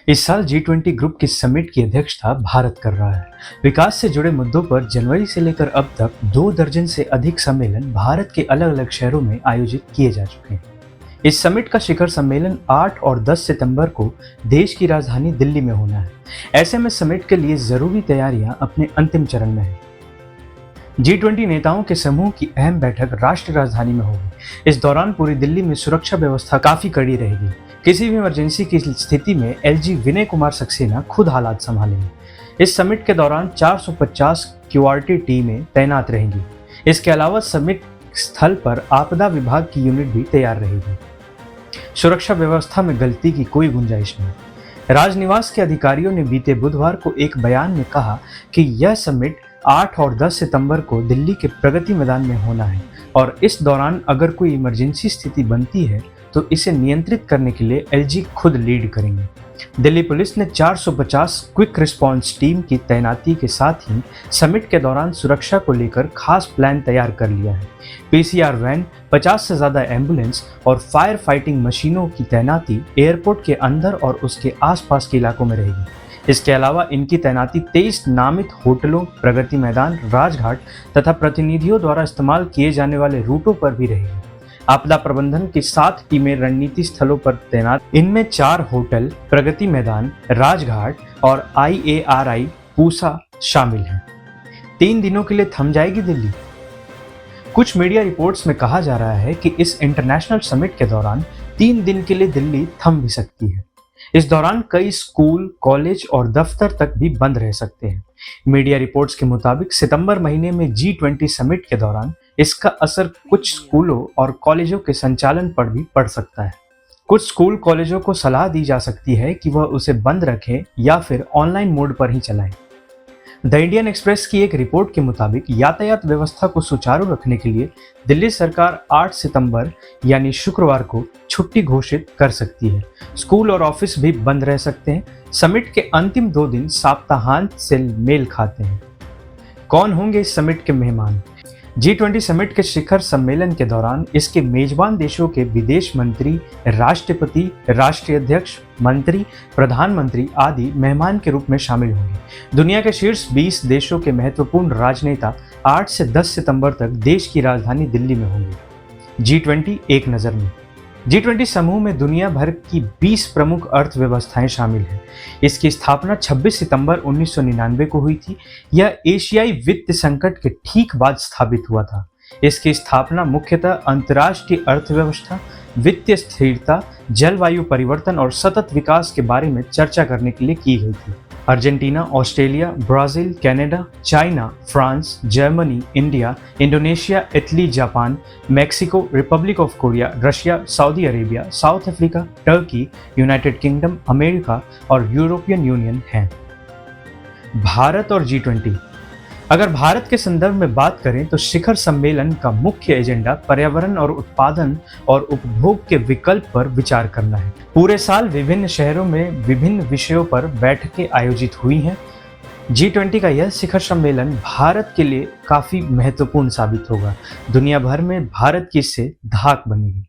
इस साल G20 group की समिट की अध्यक्षता भारत कर रहा है। विकास से जुड़े मुद्दों पर जनवरी से लेकर अब तक 2 दर्जन से अधिक सम्मेलन भारत के अलग-अलग शहरों में आयोजित किए जा चुके हैं। इस समिट का शिखर सम्मेलन 8 और 10 सितंबर को देश की राजधानी दिल्ली में होना है। ऐसे में समिट के लिए जरूरी तैयारियां अपने अंतिम चरण में हैं। G20 नेताओं के समूह की अहम बैठक राष्ट्रीय राजधानी में होगी। इस दौरान पूरी दिल्ली में सुरक्षा व्यवस्था काफी कड़ी रहेगी। किसी भी इमरजेंसी की स्थिति में एलजी विनय कुमार सक्सेना खुद हालात संभालेंगे। इस समिट के दौरान 450 क्यूआरटी टीमें तैनात रहेंगी। इसके अलावा समिट स्थल पर आपदा विभाग की यूनिट भी तैयार रहेगी। सुरक्षा व्यवस्था में गलती की कोई गुंजाइश नहीं। राजनिवास के अधिकारियों ने बीते बुधवार को एक बयान में कहा कि यह समिट 8 और 10 सितंबर को दिल्ली के प्रगति मैदान में होना है और इस दौरान अगर कोई इमरजेंसी स्थिति बनती है तो इसे नियंत्रित करने के लिए एलजी खुद लीड करेंगे। दिल्ली पुलिस ने 450 क्विक रिस्पांस टीम की तैनाती के साथ ही समिट के दौरान सुरक्षा को लेकर खास प्लान तैयार कर लिया है। पीसीआर वैन, 50 से ज़्यादा एम्बुलेंस और फायर फाइटिंग मशीनों की तैनाती एयरपोर्ट के अंदर और उसके आसपास के इलाकों में रहेगी। इसके अलावा इनकी तैनाती 23 नामित होटलों, प्रगति मैदान, राजघाट तथा प्रतिनिधियों द्वारा इस्तेमाल किए जाने वाले रूटों पर भी रहेगी। आपदा प्रबंधन की 7 टीमें रणनीति स्थलों पर तैनात, इनमें 4 होटल, प्रगति मैदान, राजघाट और IARI पूसा शामिल हैं। 3 दिनों के लिए थम जाएगी दिल्ली। कुछ मीडिया रिपोर्ट्स में कहा जा रहा है कि इस इंटरनेशनल समिट के दौरान 3 दिन के लिए दिल्ली थम भी सकती है। इस दौरान कई स्कूल, कॉलेज और दफ्तर तक भी बंद रह सकते हैं। मीडिया रिपोर्ट्स के मुताबिक सितंबर महीने में G20 समिट के दौरान इसका असर कुछ स्कूलों और कॉलेजों के संचालन पर भी पड़ सकता है। कुछ स्कूल कॉलेजों को सलाह दी जा सकती है कि वह उसे बंद रखें या फिर ऑनलाइन मोड पर ही चलाएं। द इंडियन एक्सप्रेस की एक रिपोर्ट के मुताबिक यातायात व्यवस्था को सुचारू रखने के लिए दिल्ली सरकार 8 सितंबर यानी शुक्रवार को छुट्टी घोषित कर सकती है। स्कूल और ऑफिस भी बंद रह सकते हैं। समिट के अंतिम 2 दिन सप्ताहांत से मेल खाते हैं। कौन होंगे इस समिट के मेहमान? G20 समिट के शिखर सम्मेलन के दौरान इसके मेजबान देशों के विदेश मंत्री, राष्ट्रपति, राष्ट्रीय अध्यक्ष, मंत्री, प्रधानमंत्री आदि मेहमान के रूप में शामिल होंगे। दुनिया के शीर्ष 20 देशों के महत्वपूर्ण राजनेता 8 से 10 सितंबर तक देश की राजधानी दिल्ली में होंगे। G20 एक नज़र में। G20 समूह में दुनिया भर की 20 प्रमुख अर्थव्यवस्थाएं शामिल हैं। इसकी स्थापना 26 सितंबर 1999 को हुई थी। यह एशियाई वित्त संकट के ठीक बाद स्थापित हुआ था। इसकी स्थापना मुख्यतः अंतर्राष्ट्रीय अर्थव्यवस्था, वित्तीय स्थिरता, जलवायु परिवर्तन और सतत विकास के बारे में चर्चा करने के लिए की गई थी। Argentina, Australia, Brazil, Canada, China, France, Germany, India, Indonesia, Italy, Japan, Mexico, Republic of Korea, Russia, Saudi Arabia, south Africa, Turkey, United kingdom, America और यूरोपियन यूनियन हैं। भारत और G20। अगर भारत के संदर्भ में बात करें तो शिखर सम्मेलन का मुख्य एजेंडा पर्यावरण और उत्पादन और उपभोग के विकल्प पर विचार करना है। पूरे साल विभिन्न शहरों में विभिन्न विषयों पर बैठकें आयोजित हुई हैं। G20 का यह शिखर सम्मेलन भारत के लिए काफी महत्वपूर्ण साबित होगा। दुनिया भर में भारत की इससे धाक बनेगी।